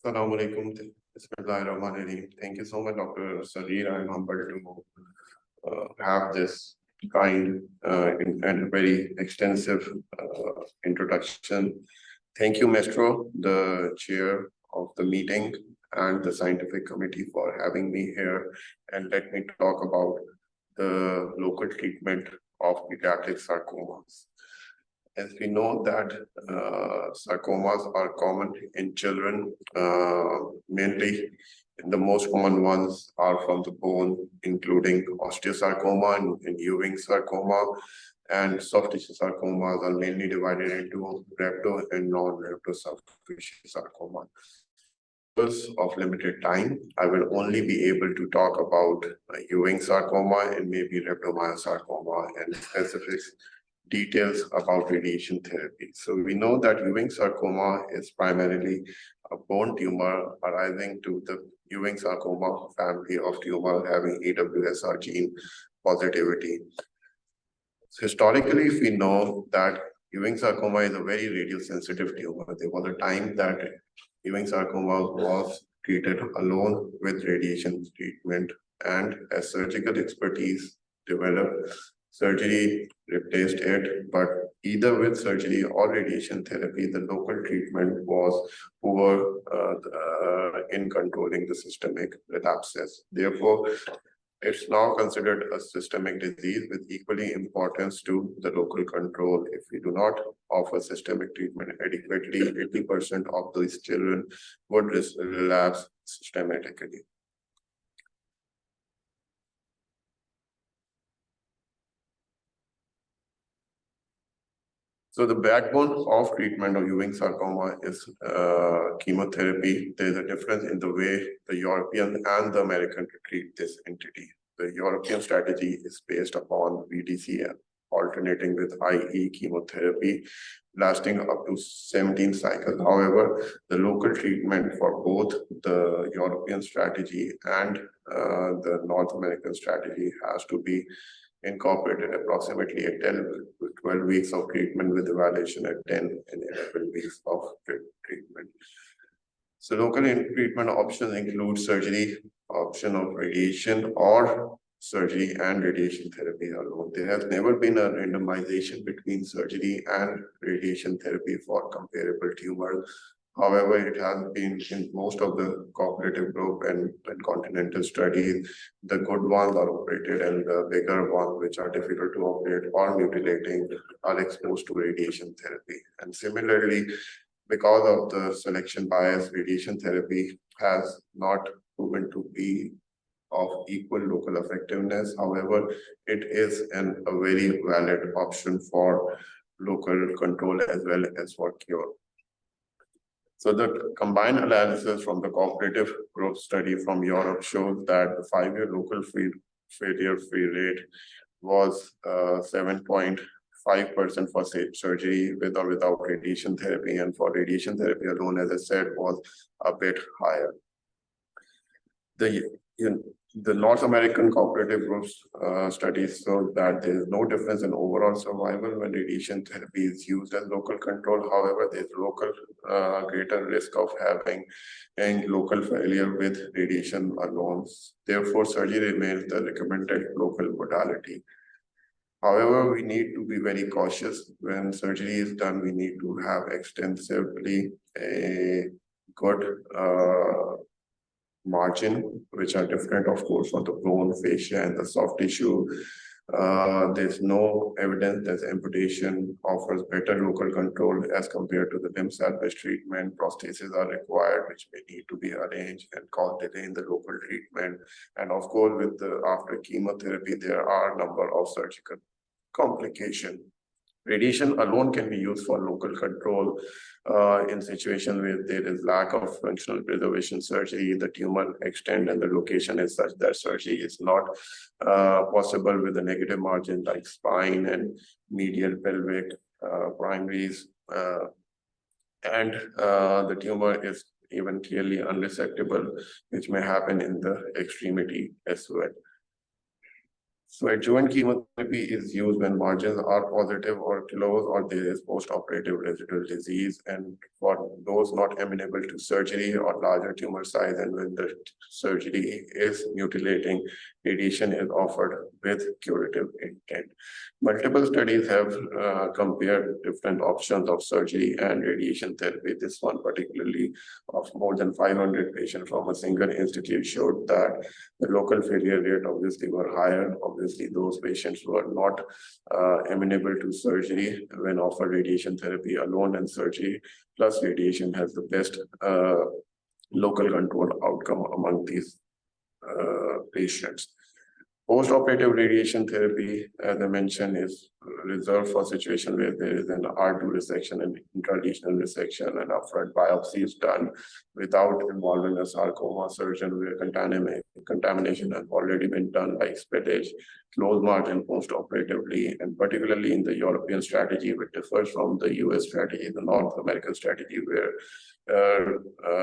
Assalamu alaikum. Bismillahirrahmanirrahim. Thank you so much, Dr. Sarir. I'm humbled to have this kind and very extensive introduction. Thank you, Maestro, the chair of the meeting and the scientific committee for having me here. And let me talk about the local treatment of pediatric sarcomas. As we know that sarcomas are common in children, mainly the most common ones are from the bone, including osteosarcoma and Ewing sarcoma, and soft tissue sarcomas are mainly divided into rhabdo and non-rhabdo soft tissue sarcoma. Of limited time, I will only be able to talk about Ewing sarcoma and maybe rhabdomyosarcoma and specifics details about radiation therapy. So we know that Ewing sarcoma is primarily a bone tumor arising to the Ewing sarcoma family of tumor having AWSR gene positivity. So historically, if we know that Ewing sarcoma is a very radiosensitive tumor. There was a time that Ewing sarcoma was treated alone with radiation treatment, and as surgical expertise developed, surgery replaced it, but either with surgery or radiation therapy, the local treatment was poor in controlling the systemic relapses. Therefore, it's now considered a systemic disease with equally importance to the local control. If we do not offer systemic treatment adequately, 80% of these children would relapse systematically. So the backbone of treatment of Ewing sarcoma is chemotherapy. There's a difference in the way the European and the American treat this entity. The European strategy is based upon VDC alternating with IE chemotherapy, lasting up to 17 cycles. However, the local treatment for both the European strategy and the North American strategy has to be incorporated approximately at 12 weeks of treatment with evaluation at 10 and 11 weeks of treatment. So local treatment options include surgery, option of radiation, or surgery and radiation therapy alone. There has never been a randomization between surgery and radiation therapy for comparable tumors. However, it has been in most of the cooperative group and continental studies, the good ones are operated and the bigger ones, which are difficult to operate or mutilating, are exposed to radiation therapy. And similarly, because of the selection bias, radiation therapy has not proven to be of equal local effectiveness. However, it is a very valid option for local control as well as for cure. So the combined analysis from the cooperative group study from Europe shows that the 5-year local failure-free rate was 7.5% for surgery with or without radiation therapy, and for radiation therapy alone, as I said, was a bit higher. The North American cooperative groups studies show that there is no difference in overall survival when radiation therapy is used as local control. However, there is local greater risk of having local failure with radiation alone. Therefore, surgery remains the recommended local modality. However, we need to be very cautious when surgery is done. We need to have extensively a good margin, which are different, of course, for the bone, fascia, and the soft tissue. There's no evidence that amputation offers better local control as compared to the limb salvage treatment. Prostheses are required, which may need to be arranged and cause delay in the local treatment. And of course, with the after chemotherapy, there are a number of surgical complications. Radiation alone can be used for local control in situations where there is lack of functional preservation surgery, the tumor extent and the location is such that surgery is not possible with a negative margin like spine and medial pelvic primaries. And the tumor is even clearly unresectable, which may happen in the extremity as well. So adjuvant chemotherapy is used when margins are positive or close, or there is post-operative residual disease. And for those not amenable to surgery or larger tumor size, and when the surgery is mutilating, radiation is offered with curative intent. Multiple studies have compared different options of surgery and radiation therapy. This one particularly of more than 500 patients from a single institute showed that the local failure rate obviously were higher. Obviously, those patients were not amenable to surgery when offered radiation therapy alone, and surgery plus radiation has the best local control outcome among these patients. Post-operative radiation therapy, as I mentioned, is reserved for situations where there is an R2 resection and intralesional resection, and upfront biopsy is done without involving a sarcoma surgeon, where contamination has already been done by spillage, close margin post-operatively, and particularly in the European strategy, which differs from the US strategy, the North American strategy, where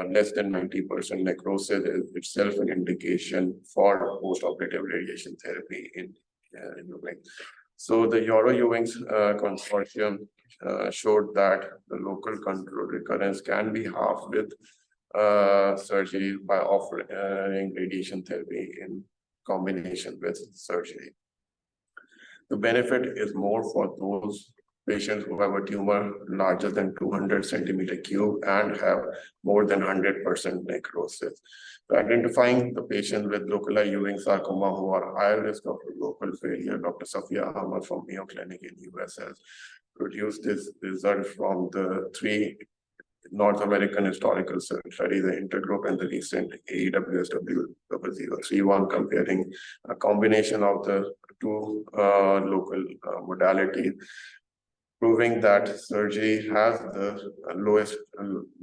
less than 90% necrosis is itself an indication for post-operative radiation therapy in Ewing. So the Euro-Ewing's consortium showed that the local control recurrence can be halved with surgery by offering radiation therapy in combination with surgery. The benefit is more for those patients who have a tumor larger than 200 centimeter cube and have more than 100% necrosis. So identifying the patients with localized Ewing sarcoma who are higher risk of local failure, Dr. Safia Ahmad from Mayo Clinic in US has produced this result from the 3 North American historical study, the intergroup and the recent AEWSW 0031, comparing a combination of the 2 local modalities, proving that surgery has the lowest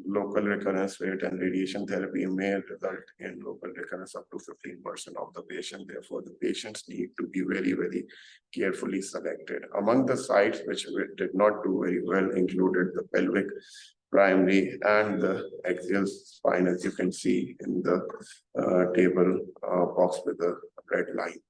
local recurrence rate, and radiation therapy may result in local recurrence up to 15% of the patient. Therefore, the patients need to be very, very carefully selected. Among the sites which did not do very well included the pelvic, primary, and the axial spine, as you can see in the table box with the red line.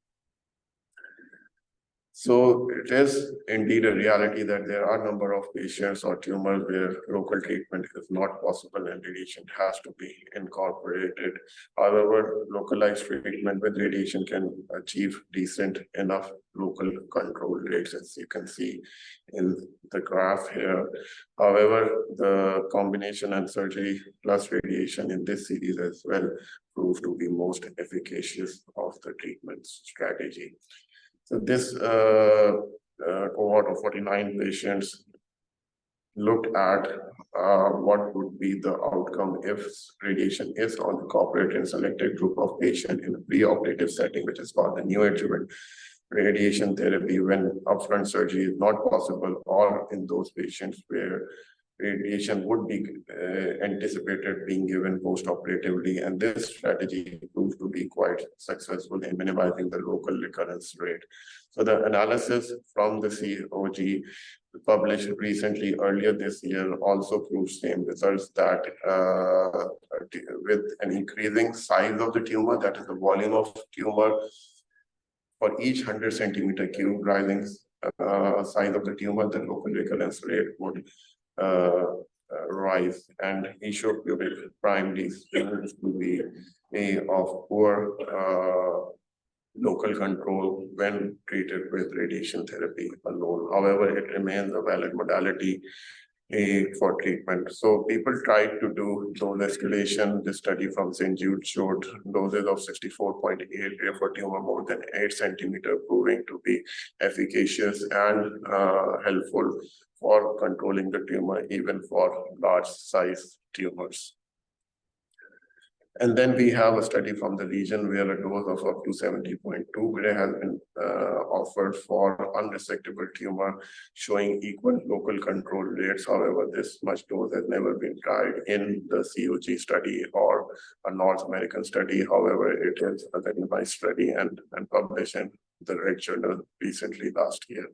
So it is indeed a reality that there are a number of patients or tumors where local treatment is not possible and radiation has to be incorporated. However, localized treatment with radiation can achieve decent enough local control rates, as you can see in the graph here. However, the combination and surgery plus radiation in this series as well proved to be most efficacious of the treatment strategy. So this cohort of 49 patients looked at what would be the outcome if radiation is incorporated in selected group of patients in a preoperative setting, which is called the neoadjuvant radiation therapy, when upfront surgery is not possible, or in those patients where radiation would be anticipated being given post-operatively, and this strategy proved to be quite successful in minimizing the local recurrence rate. So the analysis from the COG published recently earlier this year also proves same results, that with an increasing size of the tumor, that is the volume of tumor, for each 100 centimeter cube rising size of the tumor, the local recurrence rate would rise, and esophageal primaries to be of poor local control when treated with radiation therapy alone. However, it remains a valid modality for treatment. So people tried to do dose escalation. The study from St. Jude showed doses of 64.8 for tumor more than 8 centimeter, proving to be efficacious and helpful for controlling the tumor, even for large size tumors. And then we have a study from the region where a dose of up to 70.2 gray has been offered for unresectable tumor, showing equal local control rates. However, this much dose has never been tried in the COG study or a North American study. However, it is a randomized study and published in the Red Journal recently last year.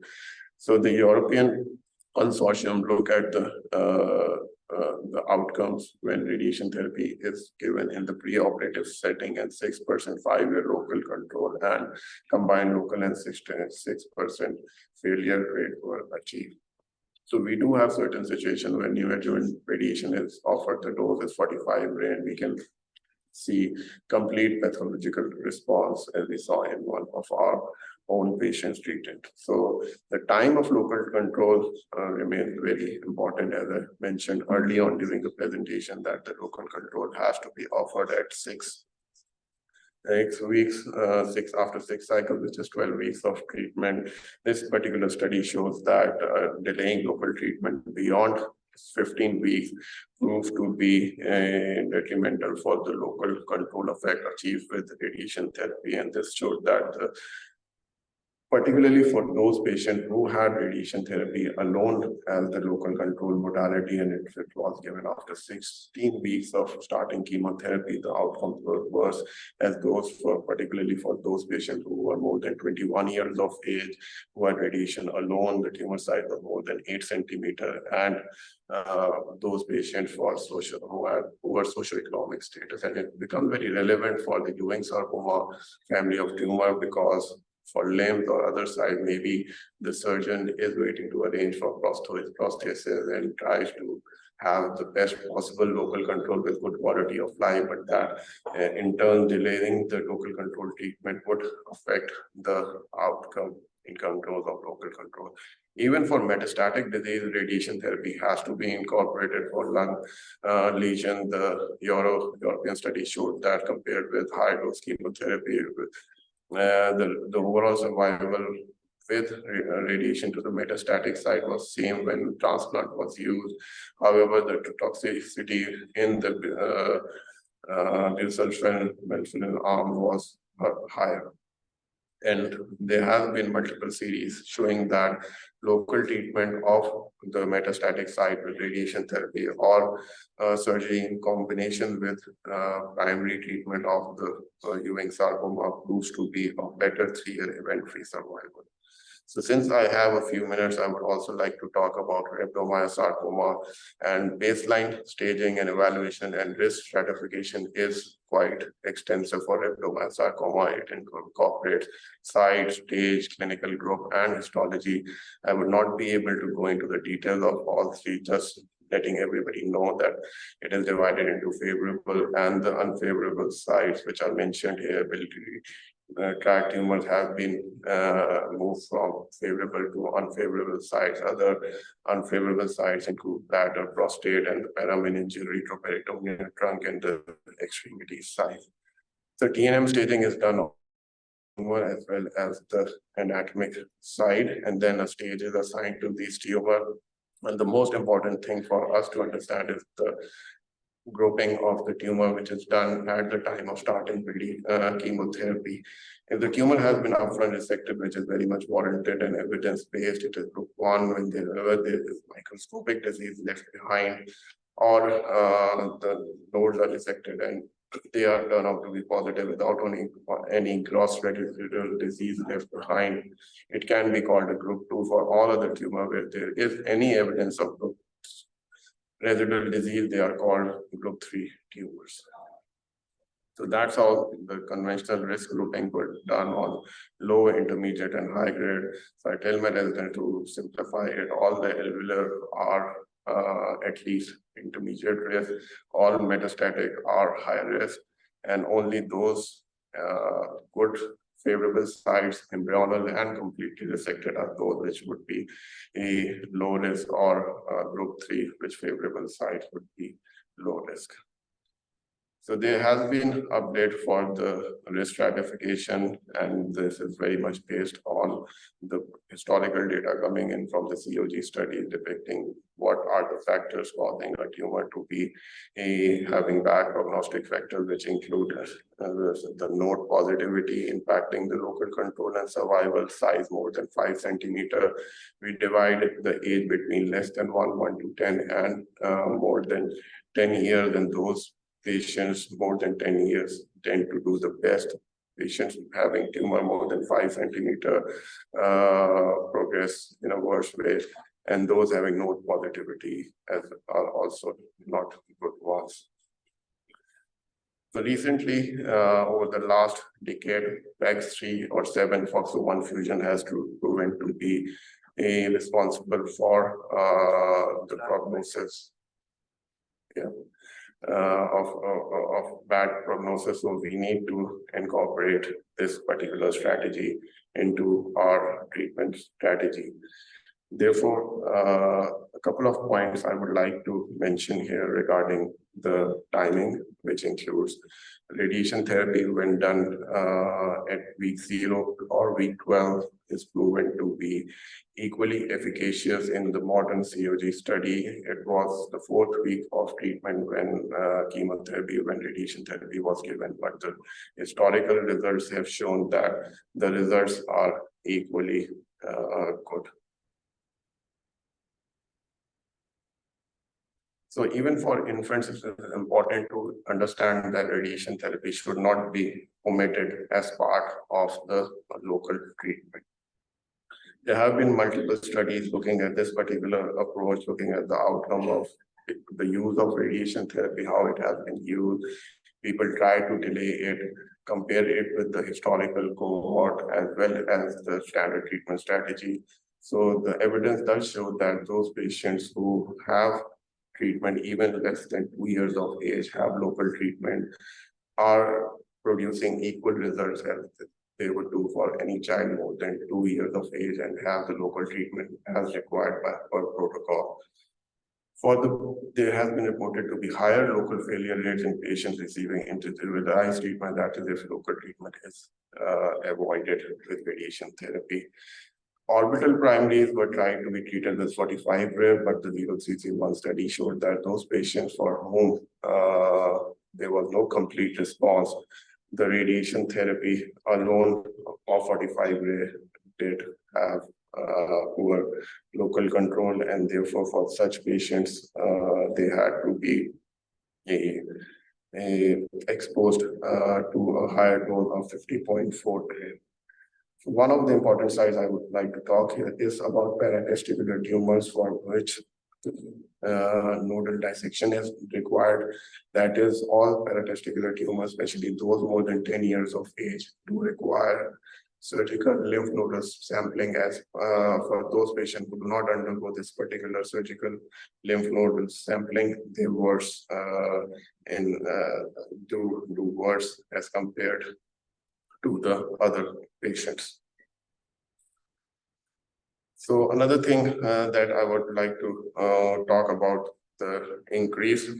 So the European consortium look at the outcomes when radiation therapy is given in the preoperative setting, and 6% 5-year local control and combined local and 6% failure rate were achieved. So we do have certain situations when neoadjuvant radiation is offered, the dose is 45 and we can see complete pathological response as we saw in one of our own patients treated. So the time of local control remains very important, as I mentioned early on during the presentation, that the local control has to be offered at 6 weeks, after 6 cycles, which is 12 weeks of treatment. This particular study shows that delaying local treatment beyond 15 weeks proves to be detrimental for the local control effect achieved with radiation therapy. And this showed that particularly for those patients who had radiation therapy alone as the local control modality, and if it was given after 16 weeks of starting chemotherapy, the outcomes were worse, as those particularly for those patients who were more than 21 years of age, who had radiation alone, the tumor size was more than 8 centimeters, and those patients who were socioeconomic status. And it becomes very relevant for the Ewing sarcoma family of tumor, because for limbs or other side, maybe the surgeon is waiting to arrange for prosthesis and tries to have the best possible local control with good quality of life, but that in turn delaying the local control treatment would affect the outcome in terms of local control. Even for metastatic disease, radiation therapy has to be incorporated for lung lesion. The European study showed that compared with high dose chemotherapy, the overall survival with radiation to the metastatic site was same when transplant was used. However, the toxicity in the busulfan arm was higher. And there have been multiple series showing that local treatment of the metastatic site with radiation therapy or surgery in combination with primary treatment of the Ewing sarcoma proves to be a better 3-year event-free survival. So since I have a few minutes, I would also like to talk about rhabdomyosarcoma, and baseline staging and evaluation and risk stratification is quite extensive for rhabdomyosarcoma. It incorporates site, stage, clinical group, and histology. I would not be able to go into the details of all three, just letting everybody know that it is divided into favorable and the unfavorable sites, which are mentioned here. Tract tumors have been moved from favorable to unfavorable sites. Other unfavorable sites include bladder, prostate, and parameningeal, retroperitoneal trunk, and the extremity site. So TNM staging is done as well as the anatomic side, and then a stage is assigned to these tumor. And the most important thing for us to understand is the grouping of the tumor, which is done at the time of starting chemotherapy. If the tumor has been upfront resected, which is very much warranted and evidence-based, it is group 1. When there is microscopic disease left behind, or the nodes are resected and they are turned out to be positive without any gross residual disease left behind, it can be called a group 2. For all other tumor where there is any evidence of residual disease, they are called group 3 tumors. So that's how the conventional risk grouping was done on low, intermediate, and high grade. So I tell my residents to simplify it. All the alveolar are at least intermediate risk. All metastatic are high risk, and only those good favorable sites, embryonal and completely resected, are those which would be a low risk, or group 3, which favorable sites would be low risk. So there has been update for the risk stratification, and this is very much based on the historical data coming in from the COG study depicting what are the factors causing a tumor to be having bad prognostic factors, which include the node positivity impacting the local control and survival, size more than 5 centimeters. We divide the age between less than 1 to 10, and more than 10 years, and those patients more than 10 years tend to do the best. Patients having tumor more than 5 centimeters progress in a worse way, and those having node positivity are also not good ones. So recently, over the last decade, PEG3 or 7 FOXO1 fusion has proven to be responsible for the prognosis. Yeah. Of bad prognosis, so we need to incorporate this particular strategy into our treatment strategy. Therefore, a couple of points I would like to mention here regarding the timing, which includes radiation therapy when done at week 0 or week 12 is proven to be equally efficacious in the modern COG study. It was the 4th week of treatment when chemotherapy, when radiation therapy was given, but the historical results have shown that the results are equally good. So even for infants, it is important to understand that radiation therapy should not be omitted as part of the local treatment. There have been multiple studies looking at this particular approach, looking at the outcome of the use of radiation therapy, how it has been used. People try to delay it, compare it with the historical cohort as well as the standard treatment strategy. So the evidence does show that those patients who have treatment even less than 2 years of age, have local treatment, are producing equal results as they would do for any child more than 2 years of age and have the local treatment as required by per protocol. There has been reported to be higher local failure rates in patients receiving individualized treatment, that is, if local treatment is avoided with radiation therapy. Orbital primaries were trying to be treated with 45 Ray, but the 0331 study showed that those patients for whom there was no complete response, the radiation therapy alone of 45 Ray did have poor local control, and therefore for such patients, they had to be exposed to a higher dose of 50.4 Ray. One of the important slides I would like to talk here is about paratesticular tumors for which nodal dissection is required. That is, all paratesticular tumors, especially those more than 10 years of age, do require surgical lymph nodal sampling. As for those patients who do not undergo this particular surgical lymph nodal sampling, they worse do worse as compared to the other patients. So another thing that I would like to talk about, the increased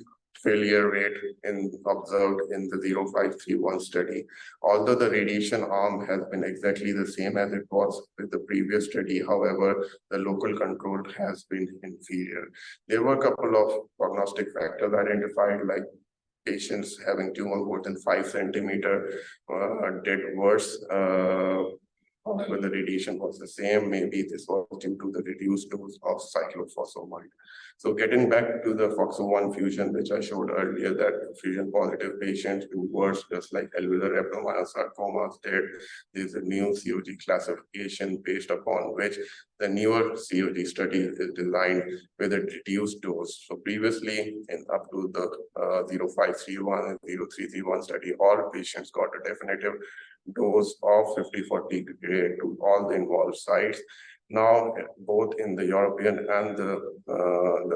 failure rate observed in the 0531 study. Although the radiation arm has been exactly the same as it was with the previous study, however, the local control has been inferior. There were a couple of prognostic factors identified, like patients having tumor more than 5 centimeters did worse. However, the radiation was the same. Maybe this was due to the reduced dose of cyclophosphamide. So getting back to the FOXO1 fusion, which I showed earlier, that fusion positive patients do worse, just like alveolar rhabdomyosarcomas did. There's a new COG classification based upon which the newer COG study is designed with a reduced dose. So previously, up to the 0531 and 0331 study, all patients got a definitive dose of 50-40 Gray to all the involved sites. Now, both in the European and the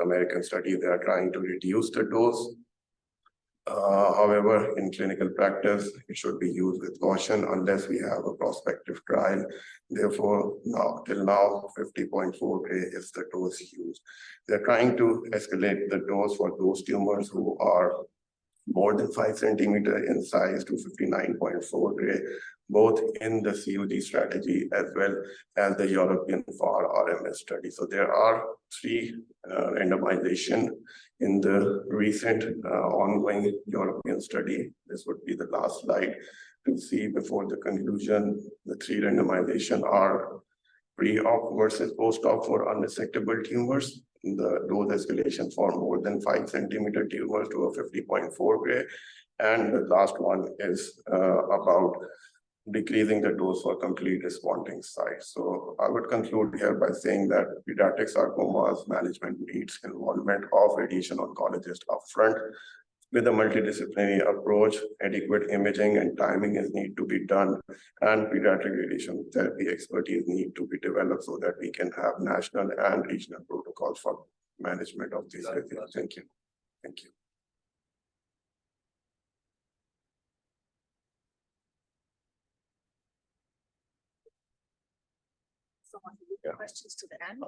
American study, they are trying to reduce the dose. However, in clinical practice, it should be used with caution unless we have a prospective trial. Therefore, till now, 50.4 Gray is the dose used. They're trying to escalate the dose for those tumors who are more than 5 centimeters in size to 59.4 Gray, both in the COG strategy as well as the European FAR RMS study. So there are 3 randomization in the recent ongoing European study. This would be the last slide to see before the conclusion. The 3 randomization are pre-op versus post-op for unresectable tumors, the dose escalation for more than 5 centimeter tumors to a 50.4 Gray. And the last one is about decreasing the dose for complete responding sites. So I would conclude here by saying that pediatric sarcomas management needs involvement of radiation oncologists upfront, with a multidisciplinary approach, adequate imaging and timing is need to be done, and pediatric radiation therapy expertise need to be developed so that we can have national and regional protocols for management of these diseases. Thank you. Thank you. Questions to the end?